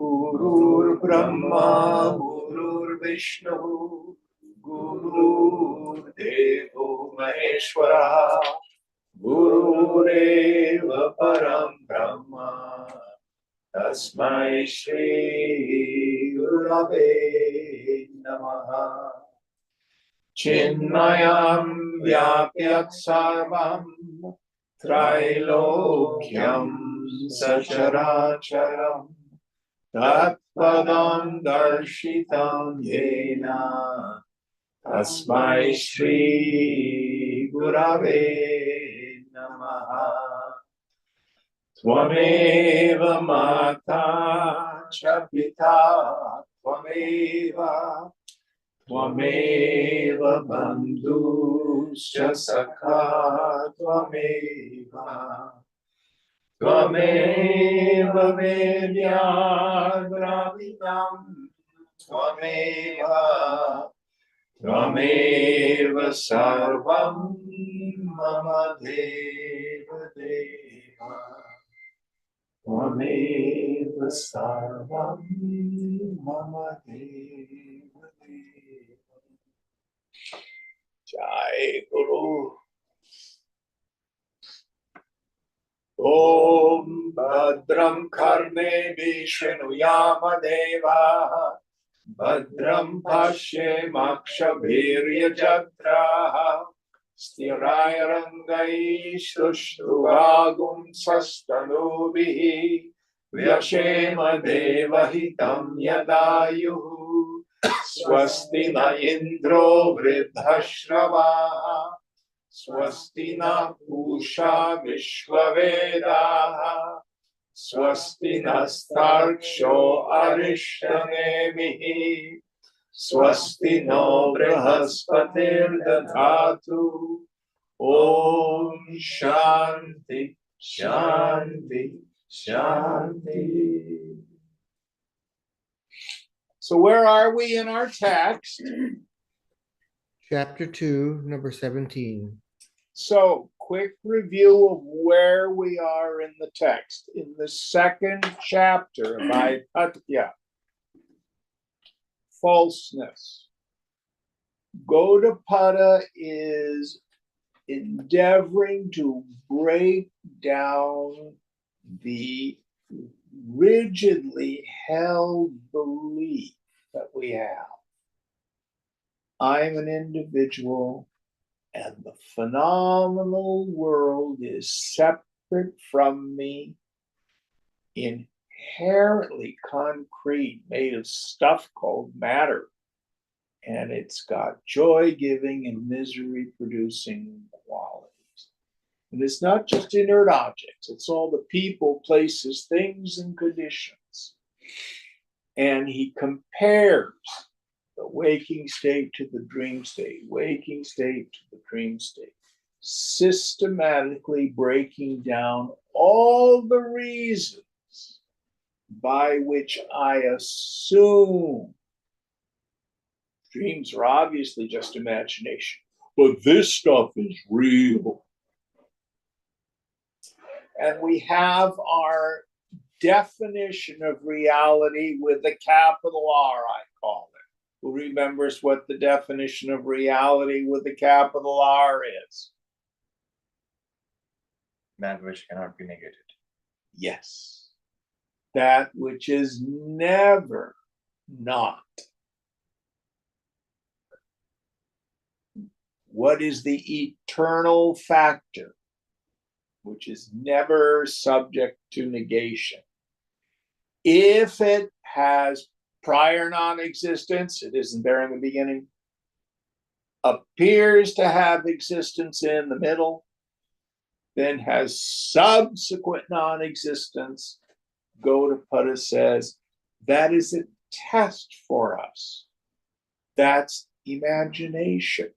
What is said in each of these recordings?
Gurur Brahma, Gurur Vishnu, Guru Devo Maheshwara, Gurureva Param Brahma, Tasmai Shri Gurave Namaha. Chinmayam Vyapyak Sarvam Trailokyam Sacharacharam Tatpadam Darshitam Yena Tasmai Shri Gurave Namaha. Tvameva Mata Cha Pita Tvameva Tvameva Bandhuscha Sakha Tvameva Tvameva Vedya Dravidam Tvameva Tvameva Sarvam Mama Deva Deva Tvameva Sarvam Mama Deva Deva. Jai Guru. Om Bhadram Karne Vishnuyama Deva Bhadram Pashe Makshabhirya Jatra Sthiraya Rangai Shushtuvagum Sastanubihi Vyashema Devahitam Yadayuhu Swasti na Indro Vridhashravaha Swasti na Pusha Vishwavedaha Swasti nastarksho arishanemihi Swasti no brahaspatir dadhatu Om Shanti Shanti Shanti. So where are we in our text? Chapter 2, number 17. So, quick review of where we are in the text. In the second chapter of Aithatya, falseness. Gaudapada is endeavoring to break down the rigidly held belief that we have. I'm an individual, and the phenomenal world is separate from me, inherently concrete, made of stuff called matter. And it's got joy-giving and misery-producing qualities. And it's not just inert objects, it's all the people, places, things, and conditions. And he compares the waking state to the dream state, waking state to the dream state, systematically breaking down all the reasons by which I assume dreams are obviously just imagination, but this stuff is real. And we have our definition of reality with a capital R, I call it. Who remembers what the definition of reality with a capital R is? That which cannot be negated. Yes. That which is never not. What is the eternal factor, which is never subject to negation? If it has prior non-existence, it isn't there in the beginning, appears to have existence in the middle, then has subsequent non-existence, Gaudapada says, that is a test for us. That's imagination.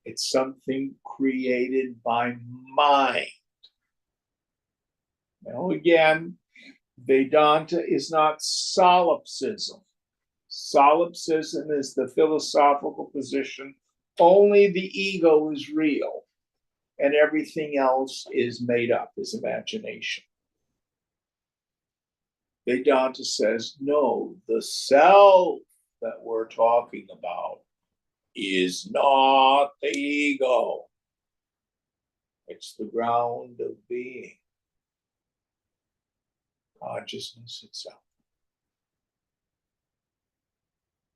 It's something created by mind. Now again, Vedanta is not solipsism. Solipsism is the philosophical position. Only the ego is real, and everything else is made up, is imagination. Vedanta says, no, the self that we're talking about is not the ego. It's the ground of being, consciousness itself.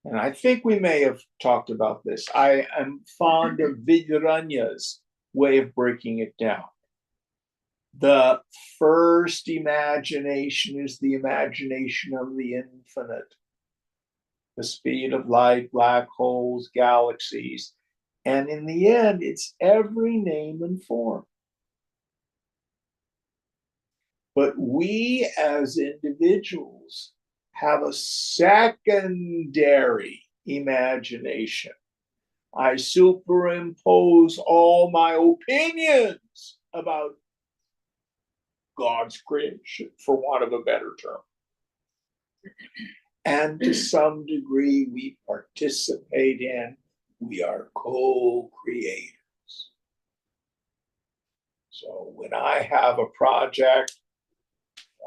And I think we may have talked about this. I am fond of Vidyaranya's way of breaking it down. The first imagination is the imagination of the infinite, the speed of light, black holes, galaxies. And in the end, it's every name and form. But we as individuals have a secondary imagination. I superimpose all my opinions about God's creation, for want of a better term. And to some degree, we participate in, we are co-creators. So when I have a project,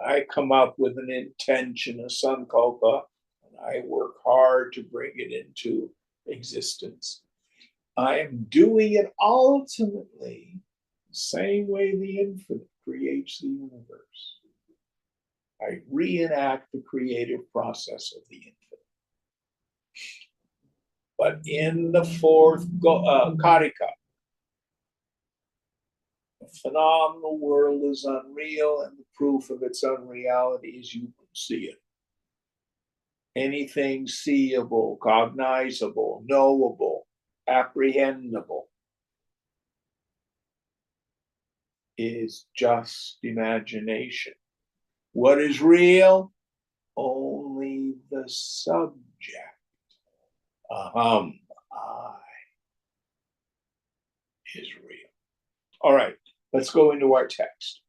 I come up with an intention, a sankalpa, and I work hard to bring it into existence. I am doing it ultimately the same way the infinite creates the universe. I reenact the creative process of the infinite. But in the fourth Karika, the phenomenal world is unreal, and the proof of its unreality is you can see it. Anything seeable, cognizable, knowable, apprehendable is just imagination. What is real? Only the subject. Aham, I, is real. All right, let's go into our text.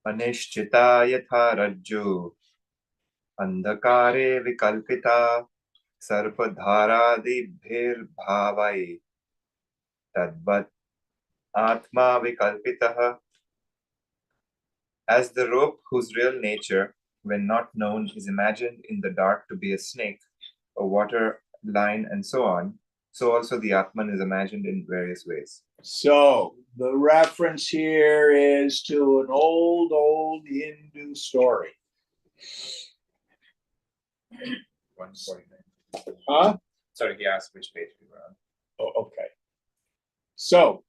अनिश्चिता यथा रज्जु अंधकारे विकल्पिता सर्पधारादिभिर्भावै तद्वत् आत्मा विकल्पितः. As the rope whose real nature, when not known, is imagined in the dark to be a snake, a water line, and so on, so also the Atman is imagined in various ways. So the reference here is to an old Hindu story. 149. Huh? Sorry, he asked which page we were on. Oh, okay. So,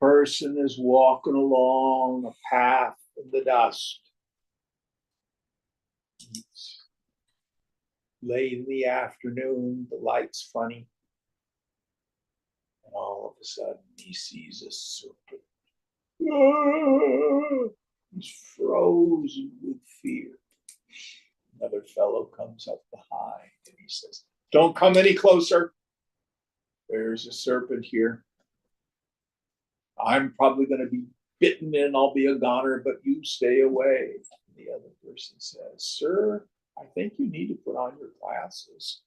person is walking along a path in the dust. It's late in the afternoon, the light's funny. And all of a sudden, he sees a serpent. He's frozen with fear. Another fellow comes up behind and he says, "Don't come any closer. There's a serpent here. I'm probably going to be bitten and I'll be a goner, but you stay away." The other person says, "Sir, I think you need to put on your glasses.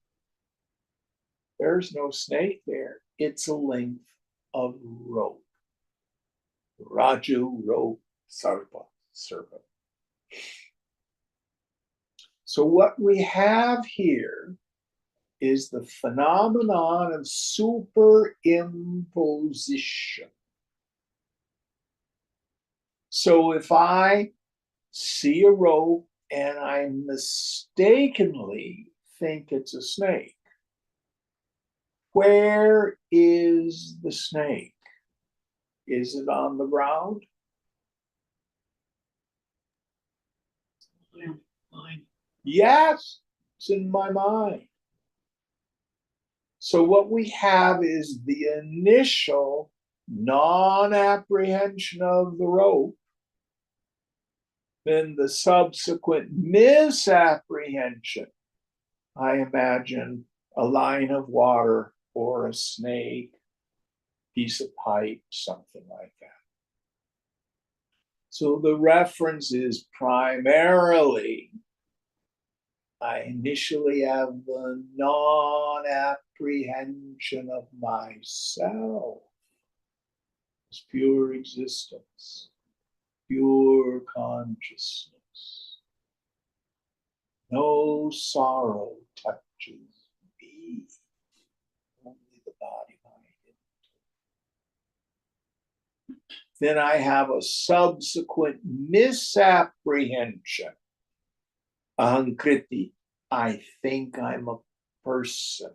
There's no snake there. It's a length of rope. Raju, rope, sarpa, serpent." So what we have here is the phenomenon of superimposition. So if I see a rope and I mistakenly think it's a snake, where is the snake? Is it on the ground? Yeah, fine. Yes, it's in my mind. So what we have is the initial non-apprehension of the rope, then the subsequent misapprehension. I imagine a line of water or a snake, piece of pipe, something like that. So the reference is primarily, I initially have the non-apprehension of myself. It's pure existence, pure consciousness. No sorrow touches me, only the body, mind. Then I have a subsequent misapprehension. Ahankriti, I think I'm a person.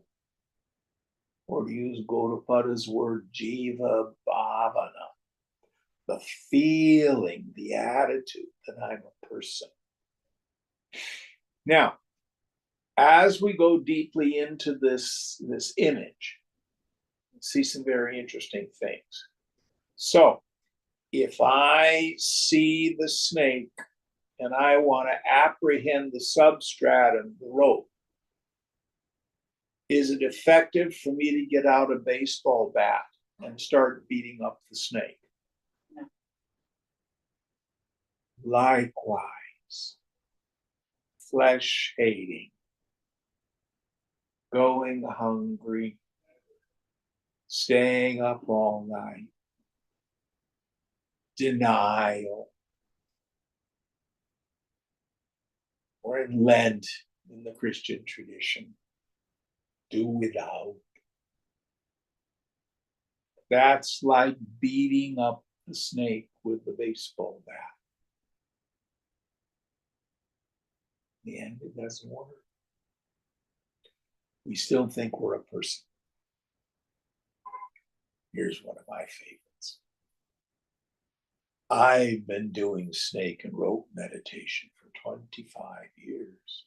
Or to use Gaudapada's word, jiva bhavana, the feeling, the attitude that I'm a person. Now, as we go deeply into this image, see some very interesting things. So, if I see the snake and I want to apprehend the substratum, the rope, is it effective for me to get out a baseball bat and start beating up the snake? No. Likewise, flesh hating, going hungry, staying up all night, denial, or in Lent in the Christian tradition, do without. That's like beating up the snake with the baseball bat. In the end, it doesn't work. We still think we're a person. Here's one of my favorites. I've been doing snake and rope meditation for 25 years.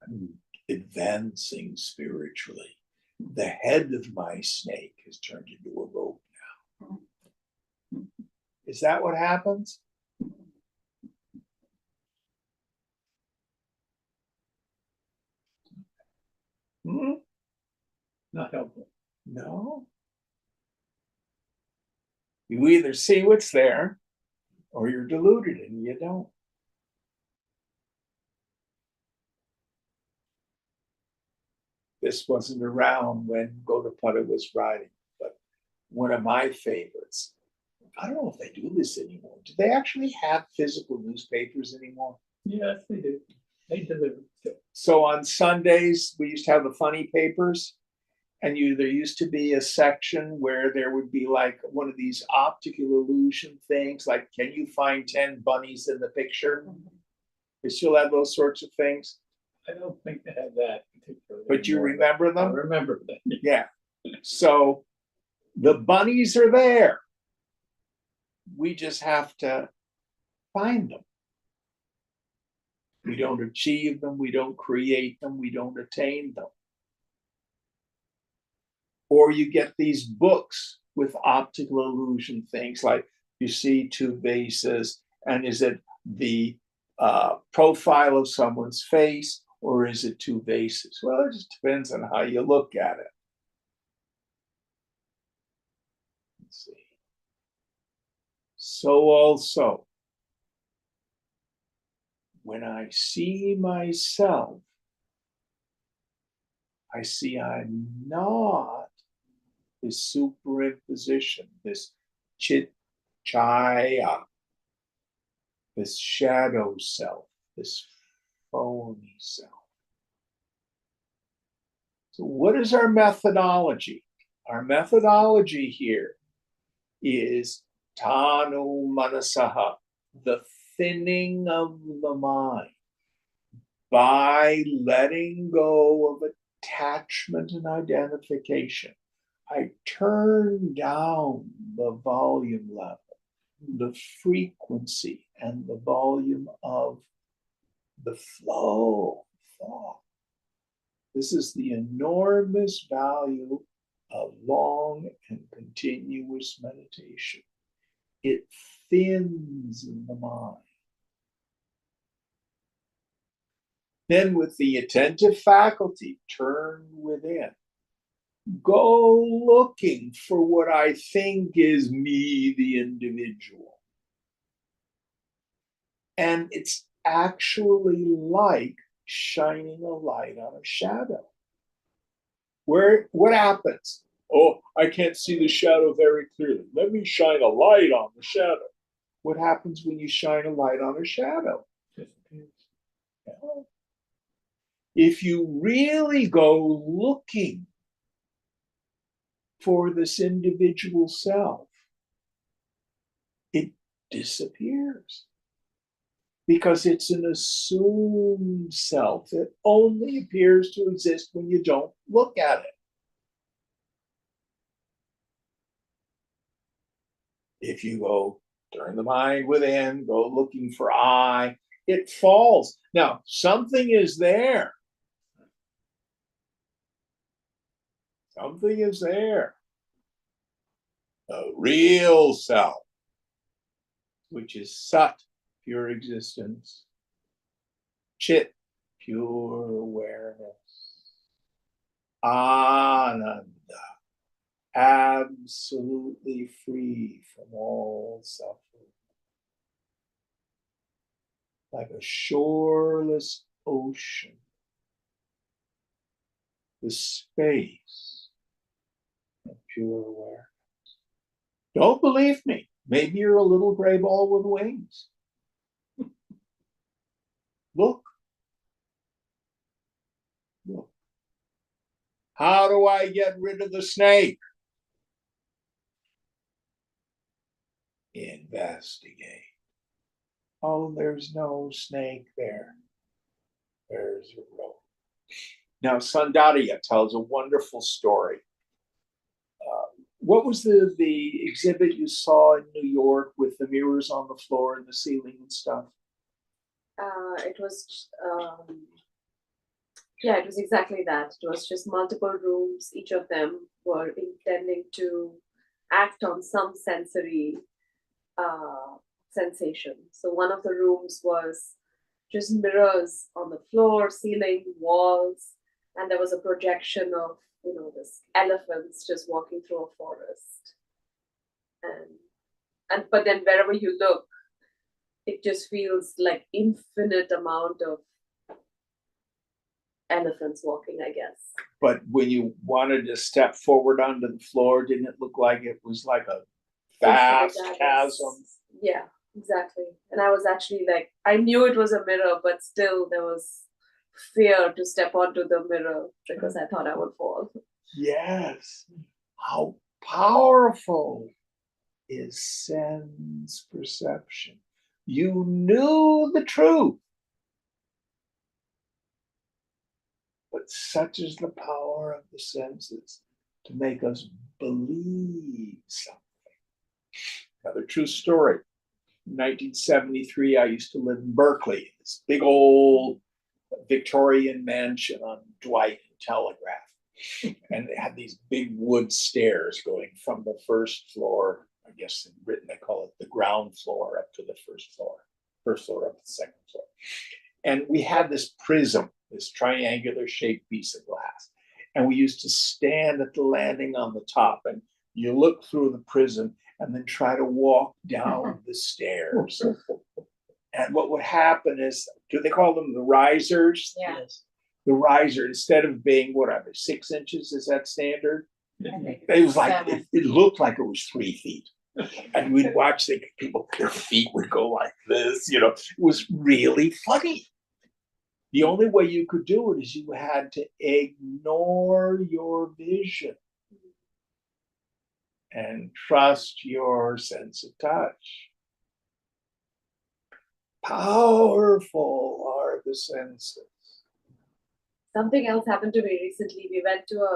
I'm advancing spiritually. The head of my snake has turned into a rope now. Is that what happens? Not helpful. No. You either see what's there or you're deluded and you don't. This wasn't around when Gaudapada was writing, but one of my favorites. I don't know if they do this anymore. Do they actually have physical newspapers anymore? Yes, they do. They deliver. So on Sundays, we used to have the funny papers, and there used to be a section where there would be like one of these optical illusion things, like, can you find 10 bunnies in the picture? They still have those sorts of things. I don't think they have that particularly. But you anymore. remember I them? remember that. Yeah. So the bunnies are there. We just have to find them. We don't achieve them. We don't create them. We don't attain them. Or you get these books with optical illusion things, like you see two vases, and is it the profile of someone's face, or is it two vases? Well, it just depends on how you look at it. Let's see. So also, when I see myself, I see I'm not this superimposition, this chaya, this shadow self, this phony self. So what is our methodology? Our methodology here is tanu manasaha, the thinning of the mind, by letting go of attachment and identification. I turn down the volume level, the frequency, and the volume of the flow of thought. This is the enormous value of long and continuous meditation. It thins the mind. Then, with the attentive faculty, turn within. Go looking for what I think is me, the individual. And it's actually like shining a light on a shadow. What happens? Oh, I can't see the shadow very clearly. Let me shine a light on the shadow. What happens when you shine a light on a shadow? If you really go looking for this individual self, it disappears because it's an assumed self that only appears to exist when you don't look at it. If you go turn the mind within, go looking for I, it falls. Now, something is there. Something is there. A real self, which is Sat, pure existence, Chit, pure awareness, Ananda, absolutely free from all suffering, like a shoreless ocean, the space of pure awareness. Don't believe me. Maybe you're a little gray ball with wings. Look. Look. How do I get rid of the snake? Investigate. Oh, there's no snake there. There's a rope. Now, Sandhya tells a wonderful story. What was the exhibit you saw in New York with the mirrors on the floor and the ceiling and stuff? It was, yeah, it was exactly that. It was just multiple rooms. Each of them were intending to act on some sensory sensation. So one of the rooms was just mirrors on the floor, ceiling, walls, and there was a projection of, this elephants just walking through a forest. And but then wherever you look, it just feels like infinite amount of elephants walking, I guess. But when you wanted to step forward onto the floor, didn't it look like it was like a vast chasm? Yeah, exactly. And I was actually like, I knew it was a mirror, but still there was fear to step onto the mirror because I thought I would fall. Yes. How powerful is sense perception? You knew the truth. But such is the power of the senses to make us believe something. Another true story. In 1973, I used to live in Berkeley, this big old Victorian mansion on Dwight and Telegraph. And they had these big wood stairs going from the first floor, I guess in Britain they call it the ground floor, up to the first floor up to the second floor. And we had this prism, this triangular shaped piece of glass. And we used to stand at the landing on the top and you look through the prism and then try to walk down the stairs. And what would happen is, do they call them the risers? Yeah. Yes. The riser, instead of being, whatever, 6 inches, is that standard? think It was like, 7. it looked like it was 3 feet. And we'd watch the people, their feet would go like this, it was really funny. The only way you could do it is you had to ignore your vision and trust your sense of touch. Powerful are the senses. Something else happened to me recently. We went to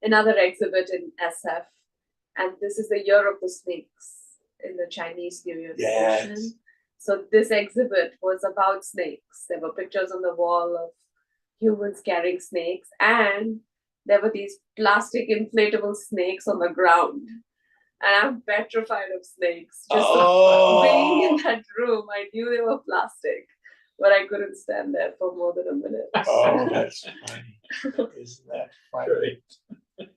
another exhibit in SF, and this is the year of the snakes in the Chinese New Year tradition. Yes. So this exhibit was about snakes. There were pictures on the wall of humans carrying snakes, and there were these plastic inflatable snakes on the ground. And I'm petrified of snakes. Just being in that room, I knew they were plastic, but I couldn't stand there for more than a minute. Oh, that's funny. Isn't that funny? Right.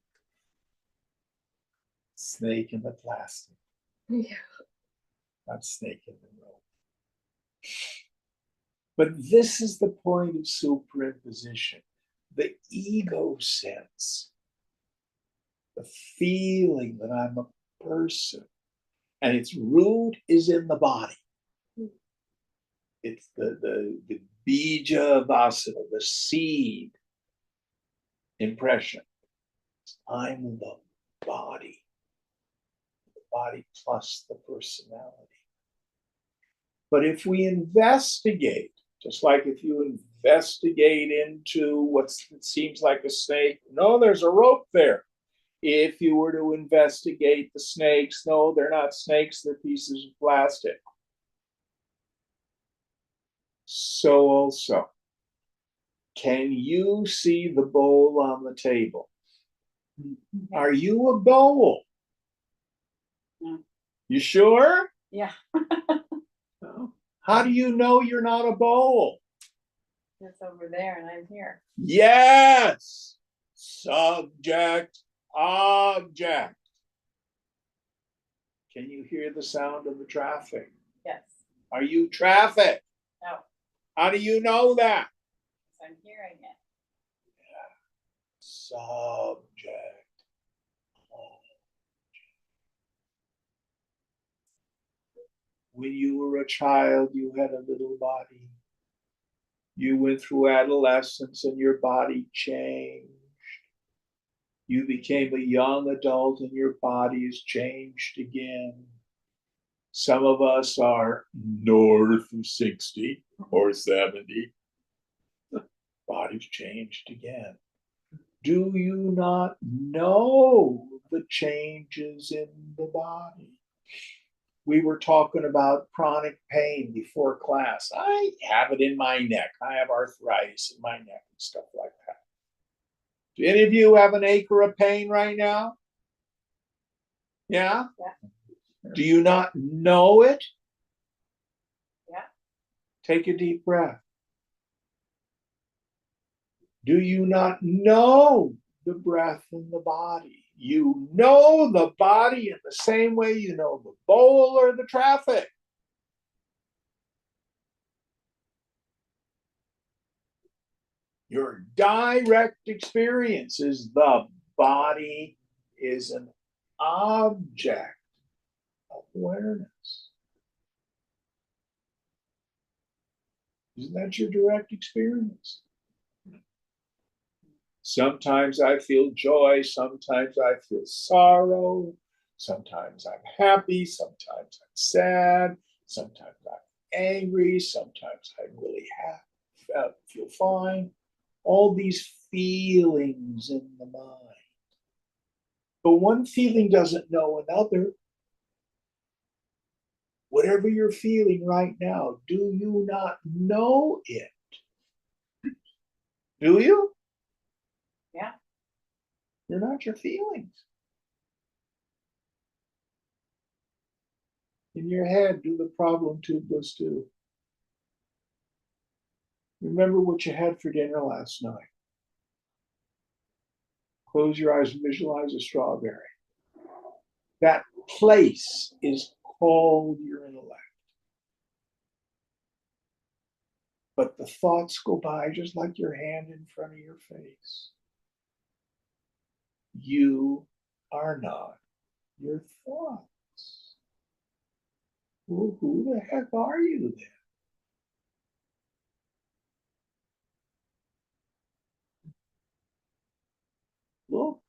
Snake in the plastic, Yeah. not snake in the rope. But this is the point of superimposition. The ego sense the feeling that I'm a person, and its root is in the body. It's the bija vasana, the seed impression. I'm the body plus the personality. But if we investigate, just like if you investigate into what seems like a snake, no, there's a rope there. If you were to investigate the snakes, no, they're not snakes, they're pieces of plastic. So also, can you see the bowl on the table? Are you a bowl? No. You sure? Yeah. No. How do you know you're not a bowl? It's over there and I'm here. Yes. Subject, object. Can you hear the sound of the traffic? Yes. Are you traffic? No. How do you know that? I'm hearing it. Subject. When you were a child, you had a little body. You went through adolescence and your body changed. You became a young adult and your body has changed again. Some of us are north of 60 or 70. Body's changed again. Do you not know the changes in the body? We were talking about chronic pain before class. I have it in my neck. I have arthritis in my neck and stuff like that. Do any of you have an ache or a pain right now? Yeah? Yeah. Do you not know it? Yeah. Take a deep breath. Do you not know the breath in the body? You know the body in the same way you know the bowl or the traffic. Your direct experience is the body is an object of awareness. Isn't that your direct experience? Sometimes I feel joy, sometimes I feel sorrow, sometimes I'm happy, sometimes I'm sad, sometimes I'm angry, sometimes I really feel fine. All these feelings in the mind. But one feeling doesn't know another. Whatever you're feeling right now, do you not know it? Do you? Yeah. They're not your feelings. In your head, do the problem 2+2. Remember what you had for dinner last night. Close your eyes and visualize a strawberry. That place is called your intellect. But the thoughts go by just like your hand in front of your face. You are not your thoughts. Well, who the heck are you then? Look.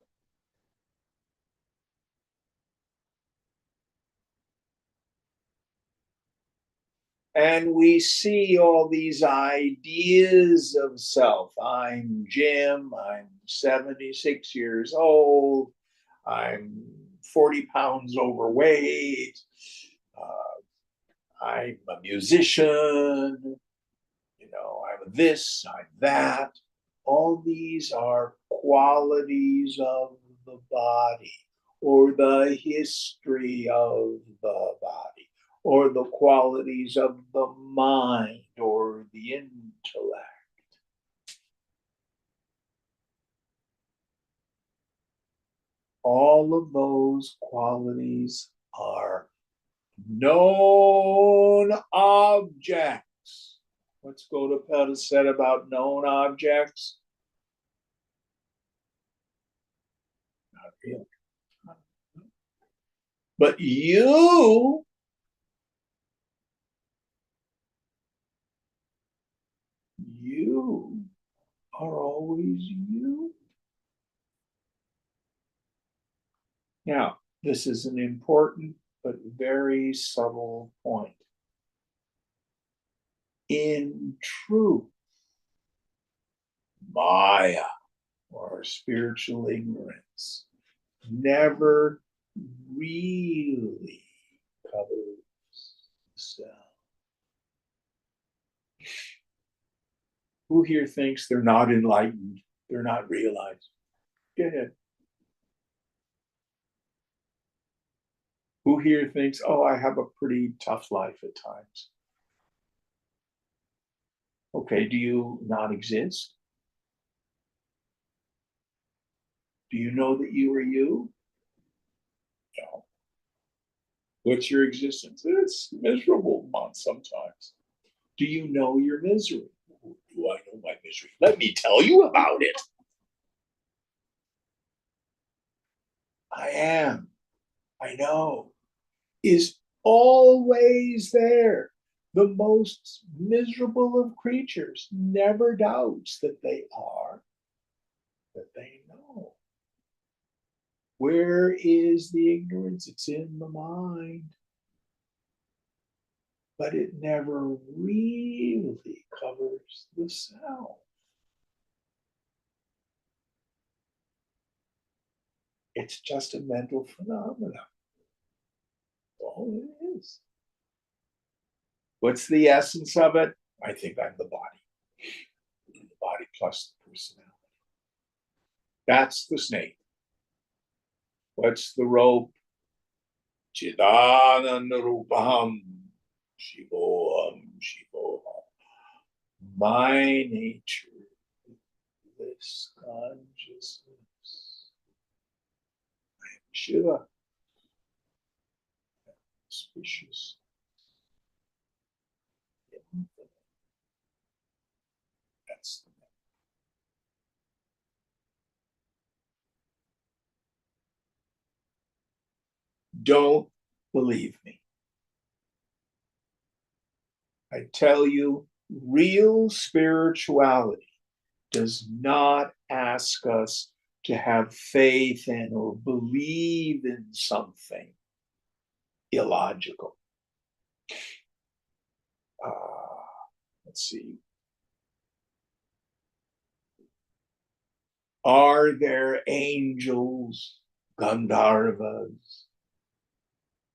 And we see all these ideas of self. I'm Jim, I'm 76 years old, I'm 40 pounds overweight, I'm a musician, I'm this, I'm that. All these are qualities of the body, or the history of the body, or the qualities of the mind, or the intellect. All of those qualities are known objects. What's Gaudapada said about known objects? Not really. But you are always you. Now, this is an important but very subtle point. In truth, Maya, or spiritual ignorance, never really covers the self. Who here thinks they're not enlightened? They're not realized? Go ahead. Who here thinks, oh, I have a pretty tough life at times? Okay, do you not exist? Do you know that you are you? No. What's your existence? It's miserable sometimes. Do you know your misery? Do I know my misery? Let me tell you about it. I am. I know. Is always there. The most miserable of creatures never doubts that they are, that they know. Where is the ignorance? It's in the mind. But it never really covers the self. It's just a mental phenomenon. That's all it is. What's the essence of it? I think I'm the body. The body plus the personality. That's the snake. What's the rope? Chidananda Rupam Shivoham Shivoham. My nature, this consciousness. I am Shiva. Auspicious. That's the Don't believe me. I tell you, real spirituality does not ask us to have faith in or believe in something illogical. Let's see. Are there angels, Gandharvas?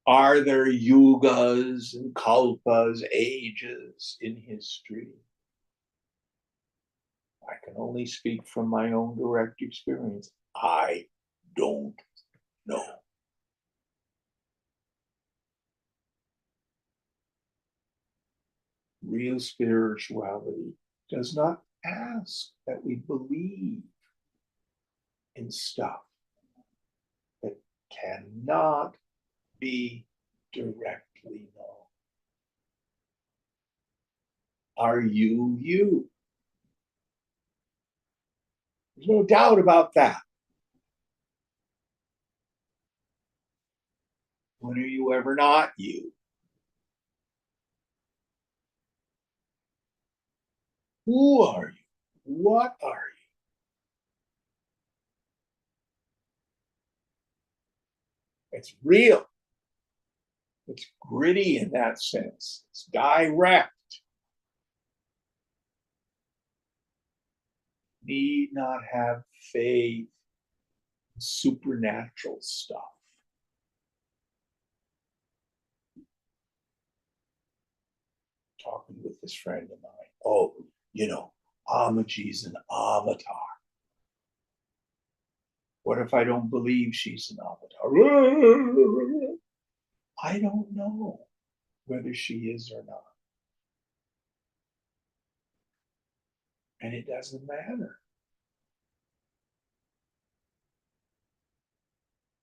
Are there yugas and kalpas, ages in history? I can only speak from my own direct experience. I don't know. Real spirituality does not ask that we believe in stuff that cannot be directly known. Are you you? There's no doubt about that. When are you ever not you? Who are you? What are you? It's real. It's gritty in that sense. It's direct. Need not have faith in supernatural stuff. Talking with this friend of mine. Oh, Amaji's an avatar. What if I don't believe she's an avatar? I don't know whether she is or not. And it doesn't matter.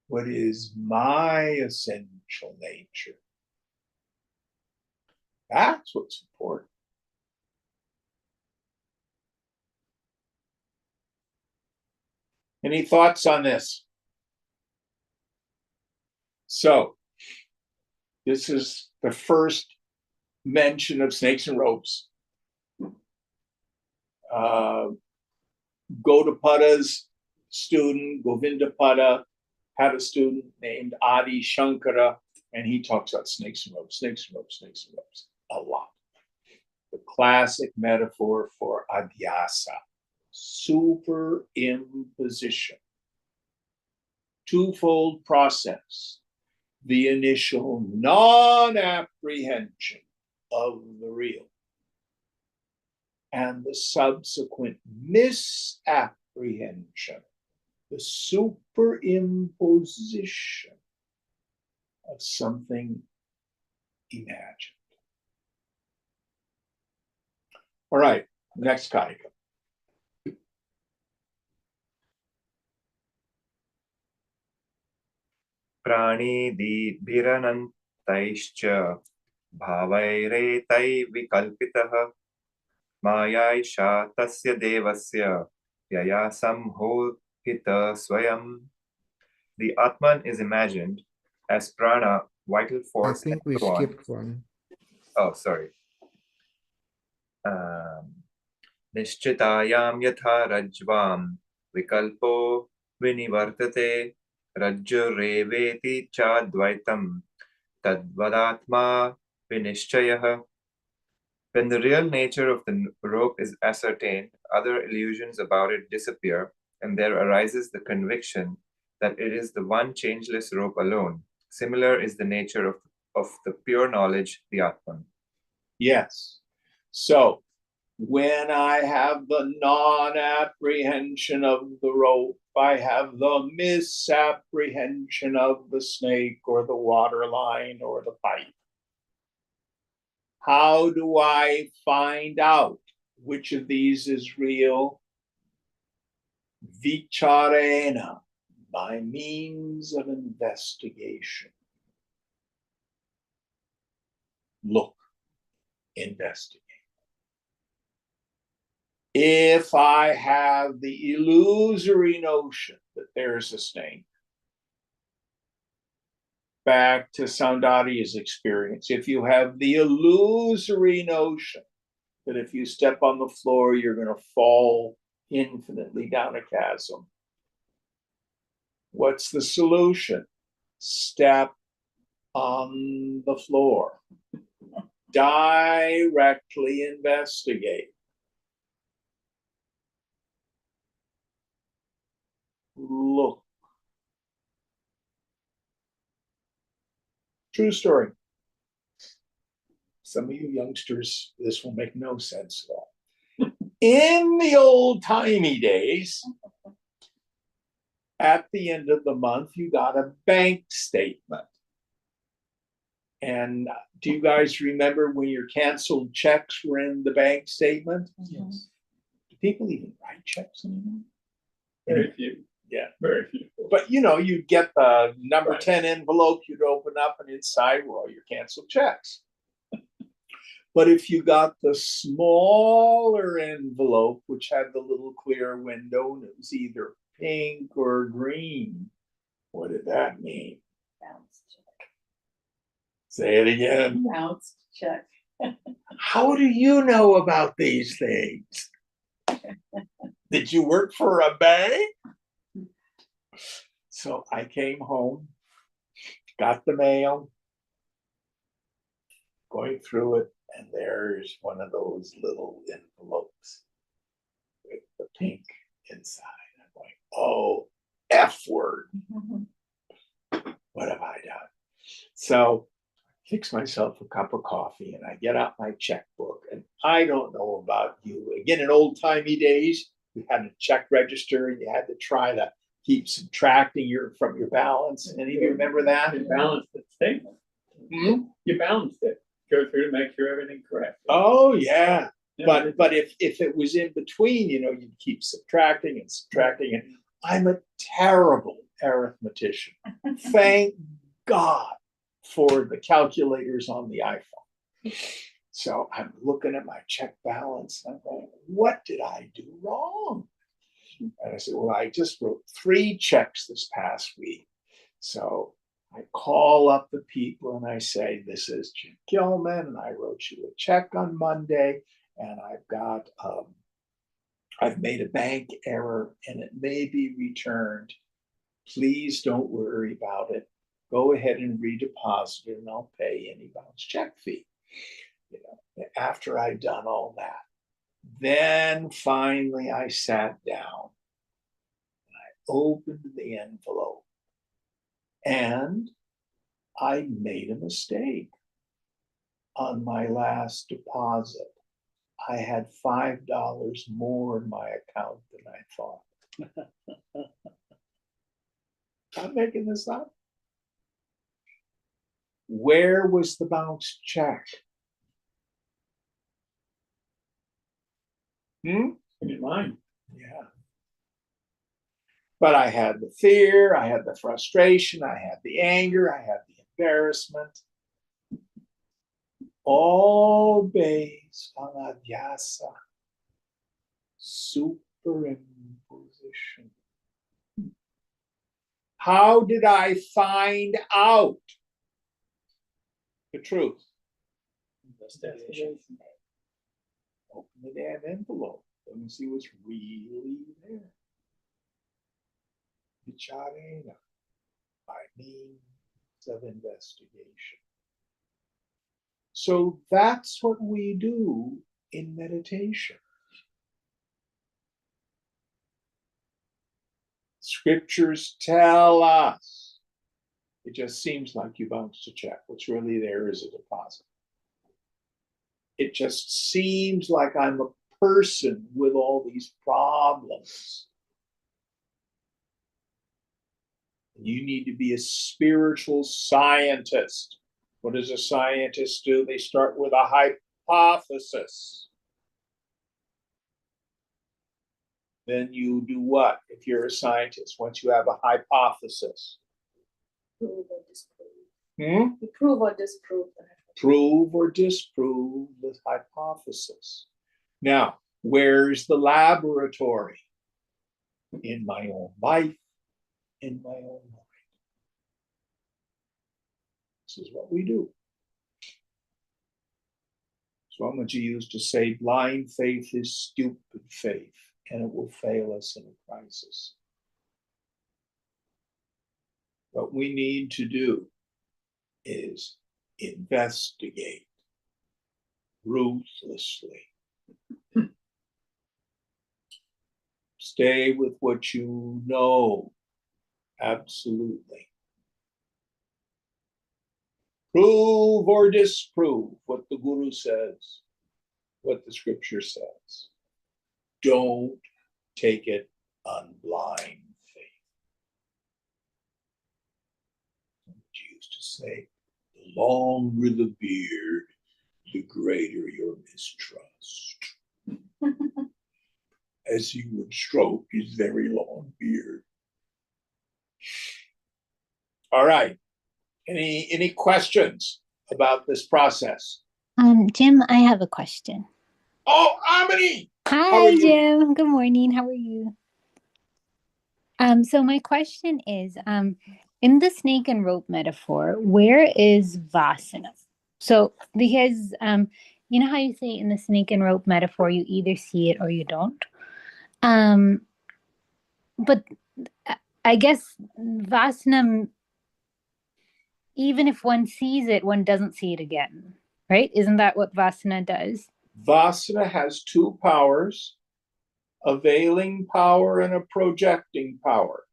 What is my essential nature? That's what's important. Any thoughts on this? So, This is the first mention of snakes and ropes. Gaudapada's student, Govindapada, had a student named Adi Shankara, and he talks about snakes and ropes, snakes and ropes, snakes and ropes a lot. The classic metaphor for adhyasa, superimposition. Twofold process. The initial non-apprehension of the real and the subsequent misapprehension, the superimposition of something imagined. All right, next Karika. प्राणिभिरनन्तैश्च भावैरेतैर्विकल्पितः मायाैषा तस्य देवस्य यया सम्मोहितः स्वयं. The Atman is imagined as prana, vital I force, and think we so on. skipped one. Oh, sorry. Nishchitayam yatha rajvam vikalpo vinivartate rajjureveti chadvaitam tadvadatma vinishchayah. When the real nature of the rope is ascertained, other illusions about it disappear, and there arises the conviction that it is the one changeless rope alone. Similar is the nature of the pure knowledge, the Atman. Yes. So when I have the non-apprehension of the rope, I have the misapprehension of the snake or the water line or the pipe. How do I find out which of these is real? Vicharena, by means of investigation. Look, investigate. If I have the illusory notion that there's a snake, back to Saundariya's experience, if you have the illusory notion that if you step on the floor, you're going to fall infinitely down a chasm, what's the solution? Step on the floor. Directly investigate. Look. True story. Some of you youngsters, this will make no sense at all. In the old-timey days, at the end of the month, you got a bank statement. And do you guys remember when your canceled checks were in the bank statement? Yes. Do people even write checks anymore? Very few. Yeah. Very few. But you'd get the number Right. 10 envelope, you'd open up, and inside were all your canceled checks. But if you got the smaller envelope, which had the little clear window, and it was either pink or green, what did that mean? Bounced check. Say it again. Bounced check. How do you know about these things? Did you work for a bank? So I came home, got the mail, going through it, and there's one of those little envelopes with the pink inside. I'm going, oh, F word. What have I done? So I fix myself a cup of coffee and I get out my checkbook. And I don't know about you. Again, in old-timey days, we had a check register and you had to try to keep subtracting from your balance. Any of you remember that? You balanced the statement. Hmm? You balanced it. Go through to make sure everything's correct. Oh, yeah. Yeah, But if it was in between, you'd keep subtracting and subtracting. And I'm a terrible arithmetician. Thank God for the calculators on the iPhone. So I'm looking at my check balance. And I'm going, what did I do wrong? And I said, well, I just wrote 3 checks this past week. So I call up the people and I say, this is Jim Gilman, and I wrote you a check on Monday, and I've made a bank error and it may be returned. Please don't worry about it. Go ahead and redeposit it and I'll pay any bounce check fee. After I'd done all that, then finally I sat down and I opened the envelope and I made a mistake on my last deposit. I had $5 more in my account than I thought. I'm making this up. Where was the bounce check? In your mind. Yeah. But I had the fear, I had the frustration, I had the anger, I had the embarrassment. All based on adhyasa, superimposition. How did I find out the truth? Investigation. Open the damn envelope. Let me see what's really there. Vicharena, by means of investigation. So that's what we do in meditation. Scriptures tell us. It just seems like you bounced a check. What's really there is a deposit. It just seems like I'm a person with all these problems. You need to be a spiritual scientist. What does a scientist do? They start with a hypothesis. Then you do what if you're a scientist once you have a hypothesis? Prove or disprove. You Prove or disprove that. prove or disprove the hypothesis. Now, where's the laboratory? In my own life, in my own mind. This is what we do. Swamiji used to say, blind faith is stupid faith, and it will fail us in a crisis. What we need to do is investigate ruthlessly. Stay with what you know, absolutely. Prove or disprove what the Guru says, what the scripture says. Don't take it on blind faith. He used to say, the longer the beard, the greater your mistrust. As he would stroke his very long beard. All right. Any questions about this process? Jim, I have a question. Oh, Amity! How are Hi, you? Jim. Good morning. How are you? So my question is, in the snake and rope metaphor, where is Vasana? So because you know how you say in the snake and rope metaphor, you either see it or you don't. But I guess Vasana, even if one sees it, one doesn't see it again, right? Isn't that what Vasana does? Vasana has two powers, a veiling power and a projecting power.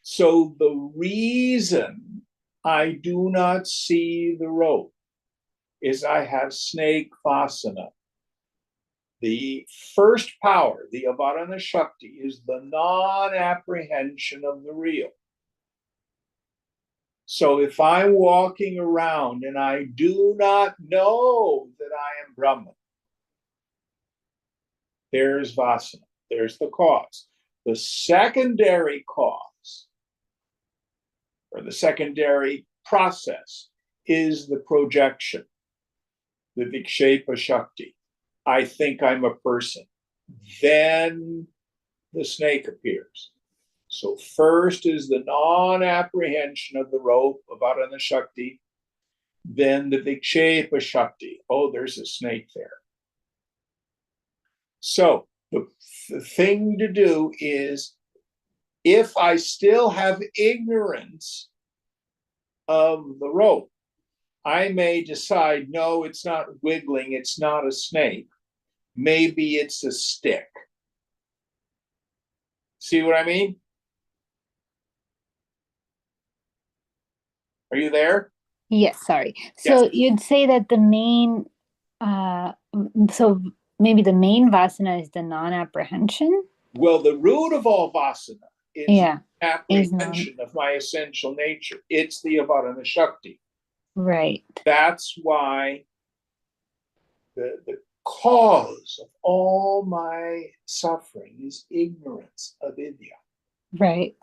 So the reason I do not see the rope is I have snake Vasana. The first power, the Avarana Shakti, is the non-apprehension of the real. So if I'm walking around and I do not know that I am Brahman, there's Vasana, there's the cause. The secondary cause, or the secondary process, is the projection, the Vikshepa Shakti. I think I'm a person. Then the snake appears. So first is the non-apprehension of the rope of Varana Shakti, then the Vikshepa Shakti. Oh, there's a snake there. So the thing to do is, if I still have ignorance of the rope, I may decide, no, it's not wiggling, it's not a snake. Maybe it's a stick. See what I mean? Are you there? Yes, sorry. So Yes. you'd say that the main, so maybe the main vasana is the non-apprehension? Well, the root of all vasana is Yeah, apprehension of my essential nature. It's the Avarana Shakti. right. That's why the cause of all my suffering is ignorance, avidya. Right.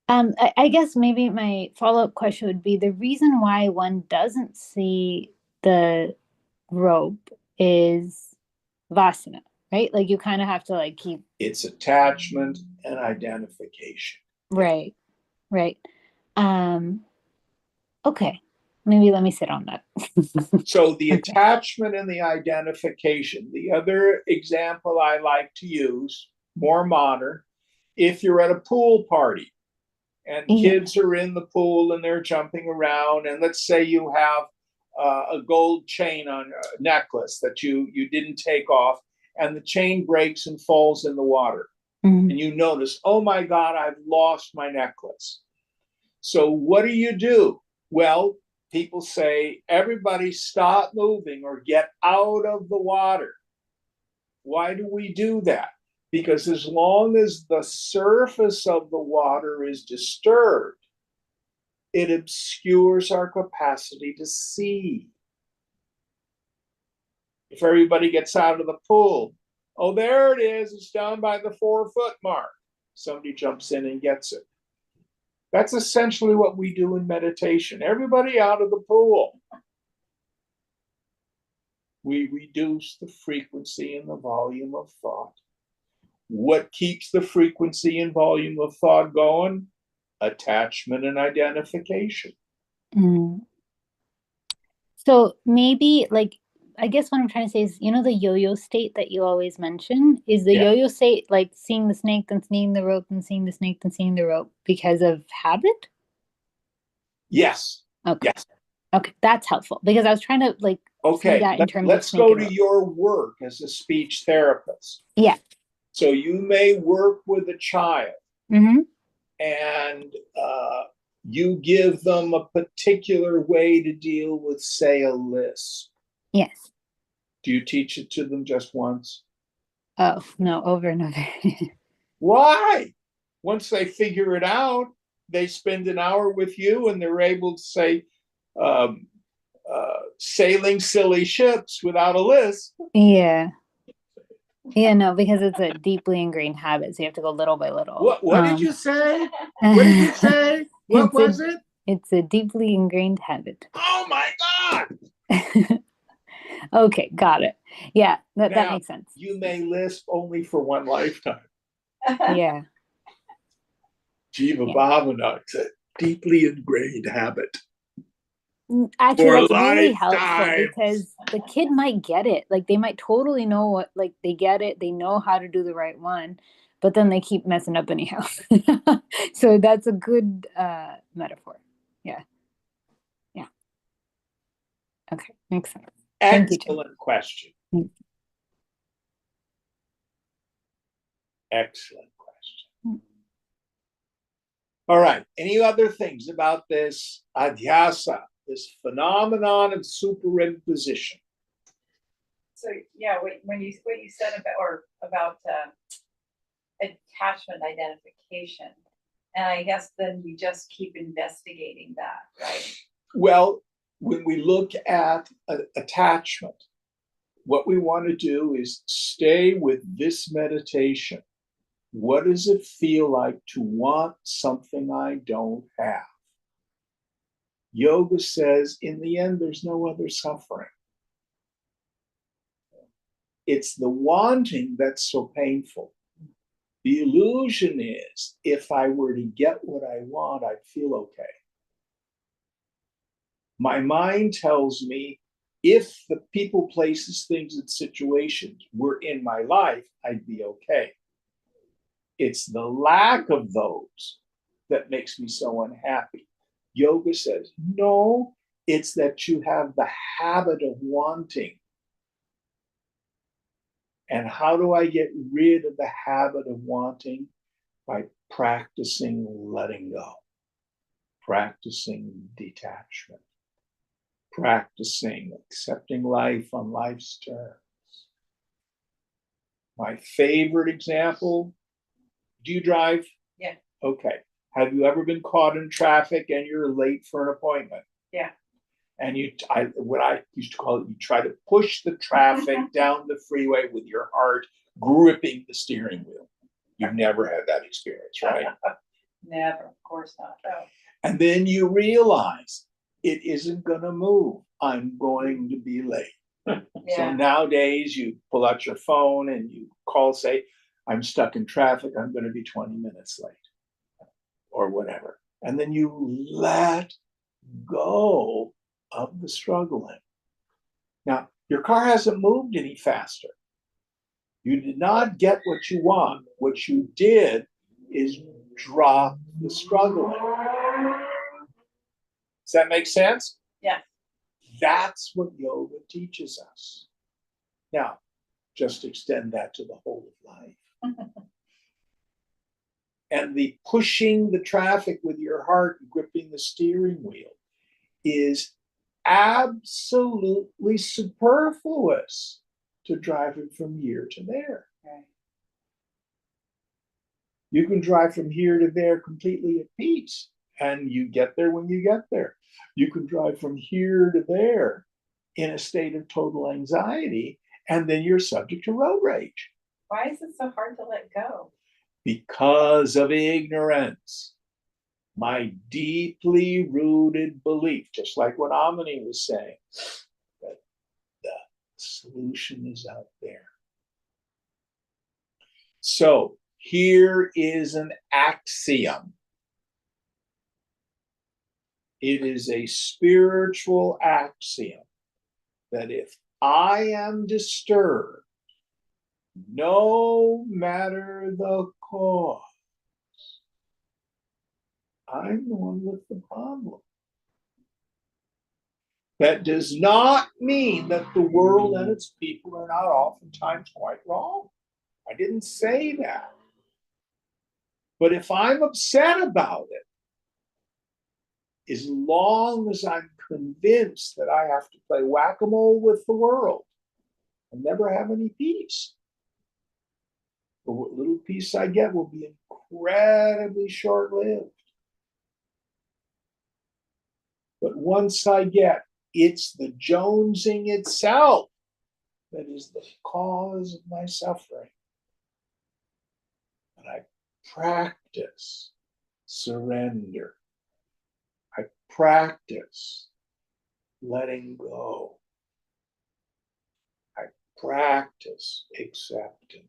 I guess maybe my follow-up question would be the reason why one doesn't see the rope is vasana, right? Like you kind of have to like keep It's attachment and identification. right, right. Okay, maybe let me sit on that. So the Okay. attachment and the identification. The other example I like to use, more modern, if you're at a pool party and Yeah. kids are in the pool and they're jumping around, and let's say you have a gold chain on a necklace that you didn't take off, and the chain breaks and falls in the water, Mhm. and you notice, oh my God, I've lost my necklace. So what do? Well, people say, everybody stop moving or get out of the water. Why do we do that? Because as long as the surface of the water is disturbed, it obscures our capacity to see. If everybody gets out of the pool, oh, there it is, it's down by the 4-foot mark. Somebody jumps in and gets it. That's essentially what we do in meditation. Everybody out of the pool. We reduce the frequency and the volume of thought. What keeps the frequency and volume of thought going? Attachment and identification. Mm. So maybe like I guess what I'm trying to say is, you know, the yo-yo state that you always mention, is the Yeah. yo-yo state like seeing the snake, then seeing the rope, and seeing the snake, then seeing the rope because of habit? Yes. Okay. Yes. Okay, that's helpful because I was trying to like see Okay. that in terms Let's of snake go and to rope. your work as a speech therapist. Yeah. So you may work with a child Mm-hmm. and you give them a particular way to deal with, say, a lisp. Yes. Do you teach it to them just once? Oh, no, over and over. Why? Once they figure it out, they spend an hour with you and they're able to say, sailing silly ships without a lisp. Yeah. Yeah, no, because it's a deeply ingrained habit, so you have to go little by little. What did you say? What did you say? What was it? It's a deeply ingrained habit. Oh my God! Okay, got it. Yeah, that Now, makes sense. You may lisp only for one lifetime. Yeah. Jiva Yeah. Bhavana, it's a deeply ingrained habit. Actually, For a that's really helpful lifetime. because the kid might get it. Like they might totally know what, like they get it, they know how to do the right one, but then they keep messing up anyhow. So that's a good metaphor. Yeah. Yeah. Okay, makes sense. Thank you, Jim. Excellent question. Mm. Excellent question. All right. Any other things about this adhyasa, this phenomenon of superimposition? So yeah, what you said about attachment identification, and I guess then we just keep investigating that, right? Well, when we look at attachment, what we want to do is stay with this meditation. What does it feel like to want something I don't have? Yoga says, in the end, there's no other suffering. It's the wanting that's so painful. The illusion is if I were to get what I want, I'd feel okay. My mind tells me if the people, places, things, and situations were in my life, I'd be okay. It's the lack of those that makes me so unhappy. Yoga says, no, it's that you have the habit of wanting. And how do I get rid of the habit of wanting? By practicing letting go, practicing detachment, practicing accepting life on life's terms. My favorite example, do you drive? Yeah. Okay. Have you ever been caught in traffic and you're late for an appointment? Yeah. And what I used to call it, you try to push the traffic down the freeway with your heart gripping the steering wheel. You've never had that experience, right? Never, of course not. Oh. And then you realize it isn't going to move. I'm going to be late. So Yeah. nowadays you pull out your phone and you call, say, I'm stuck in traffic. I'm going to be 20 minutes late or whatever. And then you let go of the struggling. Now, your car hasn't moved any faster. You did not get what you want. What you did is drop the struggling. Does that make sense? Yeah. That's what yoga teaches us. Now, just extend that to the whole of life. And the pushing the traffic with your heart, gripping the steering wheel, is absolutely superfluous to driving from here to there. Right. You can drive from here to there completely at peace, and you get there when you get there. You can drive from here to there in a state of total anxiety, and then you're subject to road rage. Why is it so hard to let go? Because of ignorance. My deeply rooted belief, just like what Amini was saying, that the solution is out there. So here is an axiom. It is a spiritual axiom that if I am disturbed, no matter the cause, I'm the one with the problem. That does not mean that the world and its people are not oftentimes quite wrong. I didn't say that. But if I'm upset about it, as long as I'm convinced that I have to play whack-a-mole with the world, I'll never have any peace. But what little peace I get will be incredibly short-lived. But once I get, it's the jonesing itself that is the cause of my suffering. And I practice surrender. I practice letting go. I practice acceptance.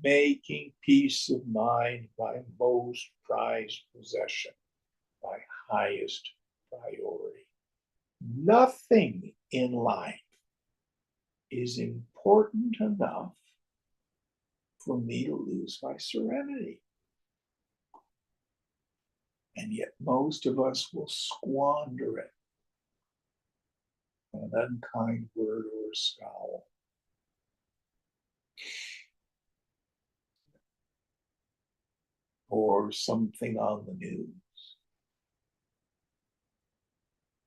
Making peace of mind my most prized possession, my highest priority. Nothing in life is important enough for me to lose my serenity. And yet most of us will squander it on an unkind word or a scowl. Or something on the news.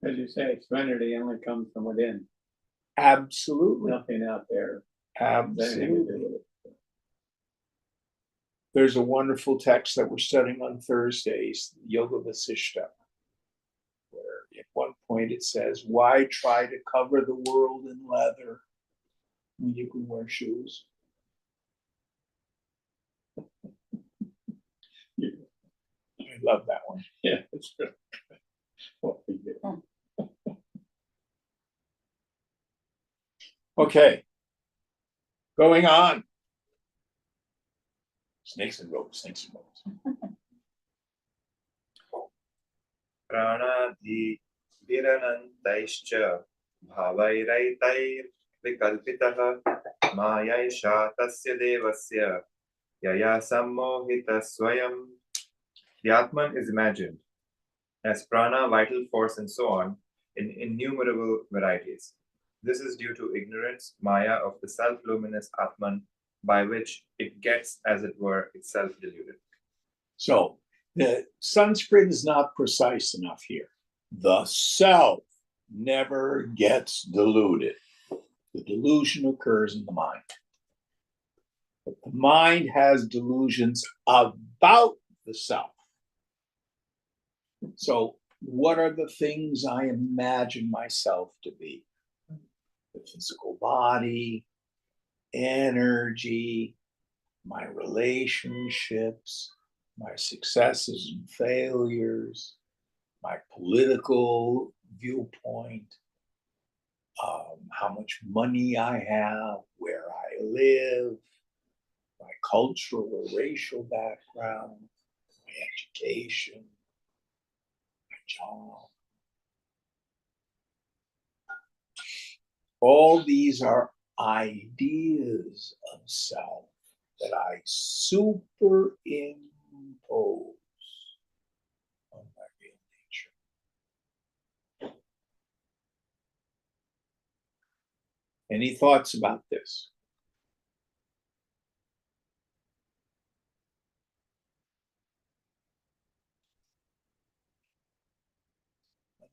As you say, serenity only comes from within. Absolutely. Nothing out there. has anything to Absolutely. do with it. There's a wonderful text that we're studying on Thursdays, Yoga Vasishta, where at one point it says, why try to cover the world in leather when you can wear shoes? I love that one. Yeah, it's true. What we do. Okay, going on. Snakes and ropes, snakes and ropes. प्राणादिभिरनन्तैश्च भावैरैतैर्विकल्पितः मायैषा तस्य देवस्य यया सम्मोहितः स्वयं. The Atman is imagined as prana, vital force, and so on, in innumerable varieties. This is due to ignorance, maya, of the self-luminous Atman, by which it gets, as it were, itself deluded. So the Sanskrit is not precise enough here. The self never gets deluded. The delusion occurs in the mind. But the mind has delusions about the self. So, what are the things I imagine myself to be? The physical body, energy, my relationships, my successes and failures, my political viewpoint, how much money I have, where I live, my cultural or racial background, my education, my job. All these are ideas of self that I superimpose on my real nature. Any thoughts about this?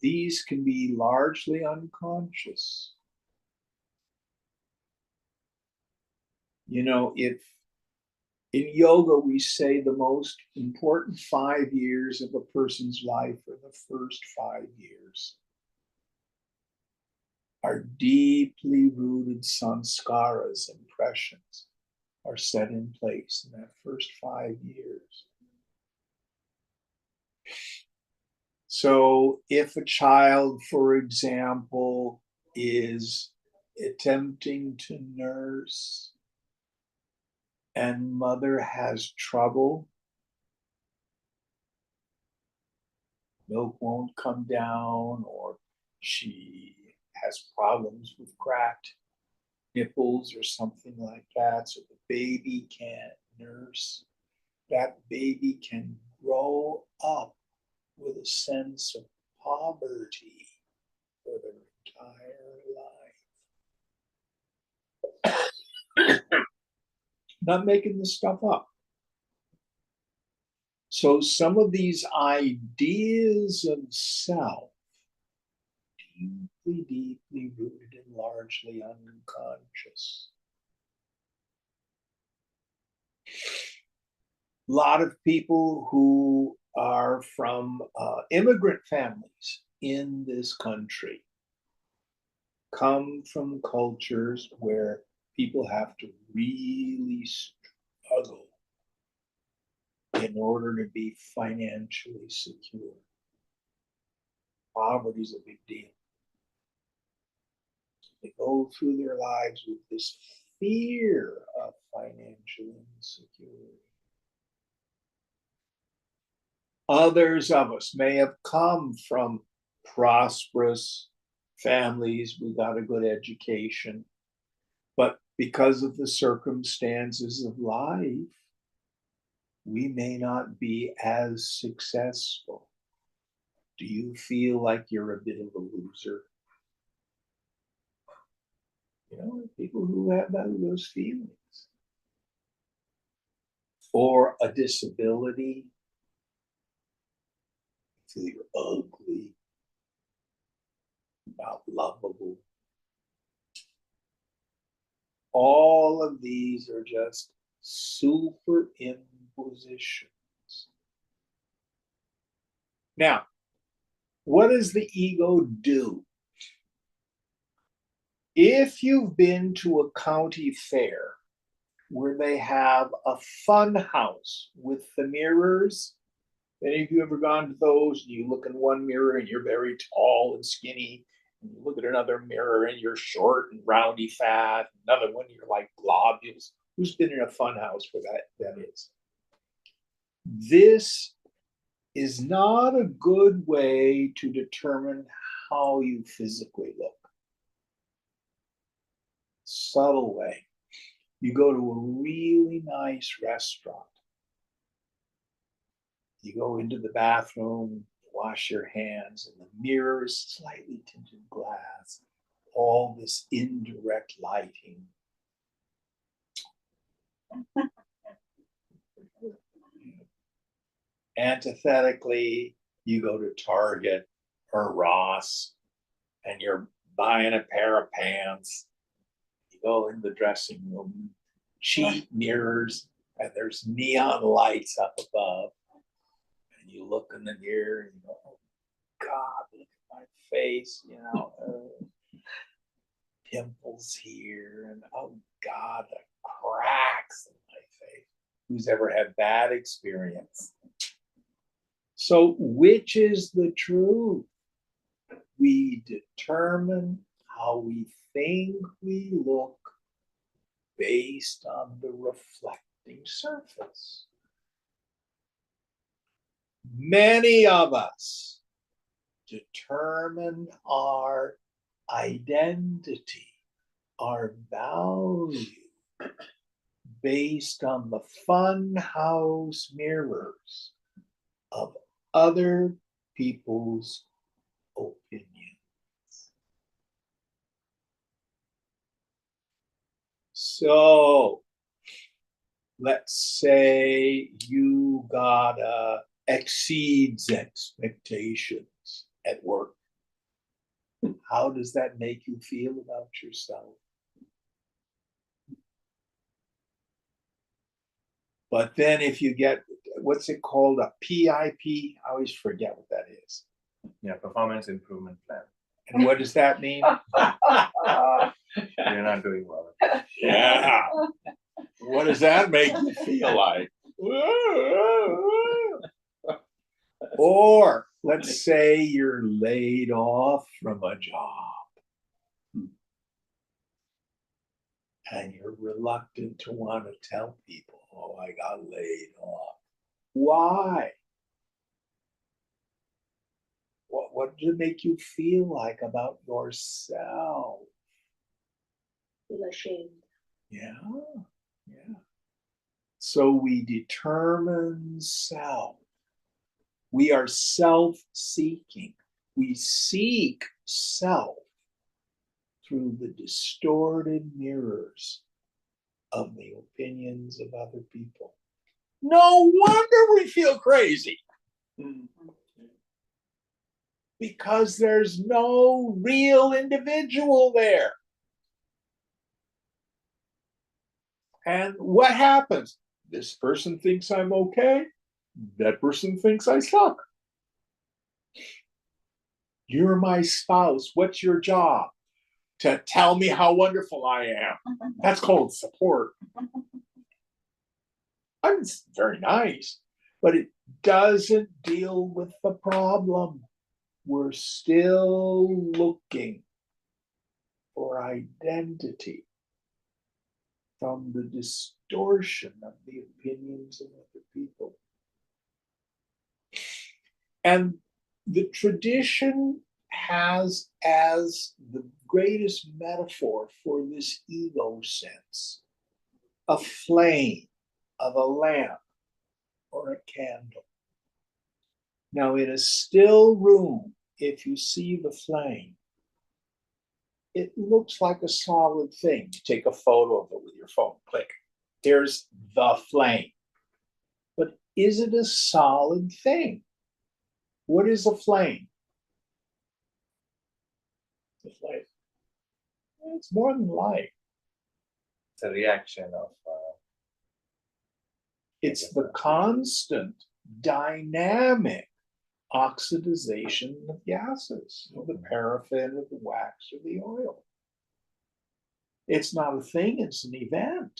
These can be largely unconscious. You know, if in yoga we say the most important 5 years of a person's life are the first 5 years. Our deeply rooted sanskaras, impressions, are set in place in that first 5 years. So if a child, for example, is attempting to nurse and mother has trouble, milk won't come down, or she has problems with cracked nipples or something like that, so the baby can't nurse, that baby can grow up with a sense of poverty for their entire life. Not making this stuff up. So some of these ideas of self, deeply, deeply rooted and largely unconscious. A lot of people who are from immigrant families in this country come from cultures where people have to really struggle in order to be financially secure. Poverty is a big deal. They go through their lives with this fear of financial insecurity. Others of us may have come from prosperous families, we got a good education, but because of the circumstances of life, we may not be as successful. Do you feel like you're a bit of a loser? You know, people who have those feelings. Or a disability, feel you're ugly, not lovable. All of these are just superimpositions. Now, what does the ego do? If you've been to a county fair where they have a fun house with the mirrors, any of you ever gone to those? You look in one mirror and you're very tall and skinny, and you look at another mirror and you're short and roundy fat, another one you're like globules. Who's been in a fun house where that is? This is not a good way to determine how you physically look. Subtle way. You go to a really nice restaurant. You go into the bathroom, wash your hands, and the mirror is slightly tinted glass. All this indirect lighting. Antithetically, you go to Target or Ross and you're buying a pair of pants. You go in the dressing room, cheap mirrors, and there's neon lights up above. And you look in the mirror and you go, oh God, look at my face, pimples here, and oh God, the cracks in my face. Who's ever had that experience? So, which is the truth? We determine how we think we look based on the reflecting surface. Many of us determine our identity, our value, based on the funhouse mirrors of other people's opinions. So let's say you gotta exceeds expectations at work. How does that make you feel about yourself? But then if you get, what's it called, a PIP? I always forget what that is. Yeah, performance improvement plan. And what does that mean? You're not doing well. Yeah. What does that make you feel like? Or let's say you're laid off from a job and you're reluctant to want to tell people, oh, I got laid off. Why? What does it make you feel like about yourself? Feel ashamed. Yeah. So we determine self. We are self-seeking. We seek self through the distorted mirrors of the opinions of other people. No wonder we feel crazy. Because there's no real individual there. And what happens? This person thinks I'm okay. That person thinks I suck. You're my spouse. What's your job? To tell me how wonderful I am. That's called support. I'm very nice, but it doesn't deal with the problem. We're still looking for identity from the distortion of the opinions of other people. And the tradition has as the greatest metaphor for this ego sense a flame of a lamp or a candle. Now, in a still room, if you see the flame, it looks like a solid thing. You take a photo of it with your phone, click. There's the flame. But is it a solid thing? What is a flame? It's light. It's more than light. It's a reaction of. It's the constant, dynamic oxidization of gases, of the paraffin, of the wax, or the oil. It's not a thing, it's an event.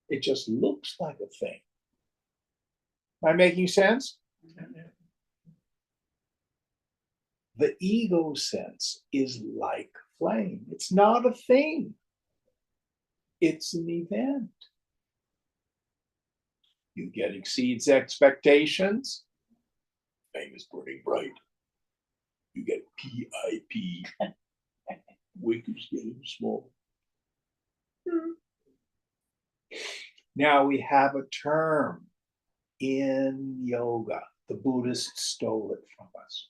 It just looks like a thing. Am I making sense? The ego sense is like flame. It's not a thing. It's an event. You get exceeds expectations. Famous pretty bright. You get PIP. Wick is getting small. Now we have a term in yoga. The Buddhists stole it from us.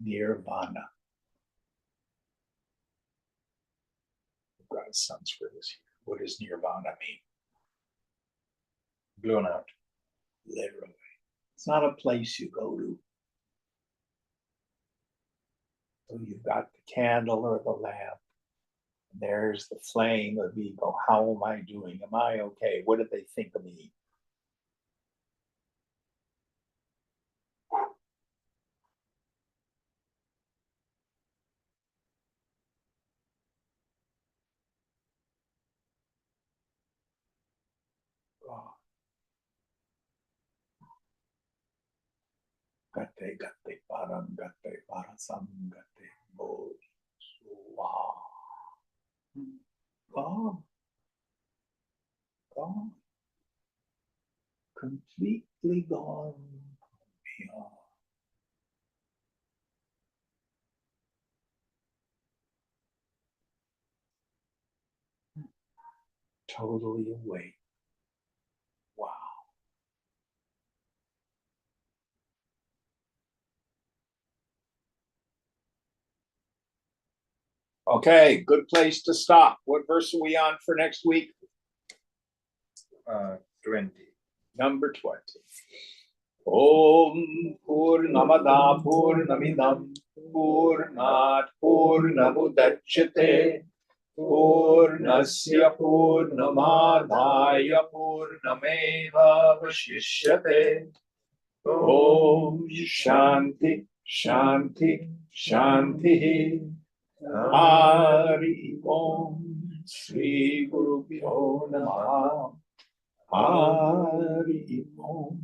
Nirvana. I've got a Sanskrit here. What does nirvana mean? Blown out. Literally. It's not a place you go to. So you've got the candle or the lamp. And there's the flame of ego. How am I doing? Am I okay? What do they think of me? Oh. Gate gate param gate parasam gate bodhi. Wow. Gone. Gone. Completely gone. Beyond. Totally awake. Wow. Okay, good place to stop. What verse are we on for next week? 20. Number 20. Om Purnamada Purnamidam Purnat Purnamudachyate Purnasya Purnamadaya Purnameva Vashishyate. Om Shanti Shanti Shanti. Hari Om Sri Guru Pyo Namaha. Hari Om.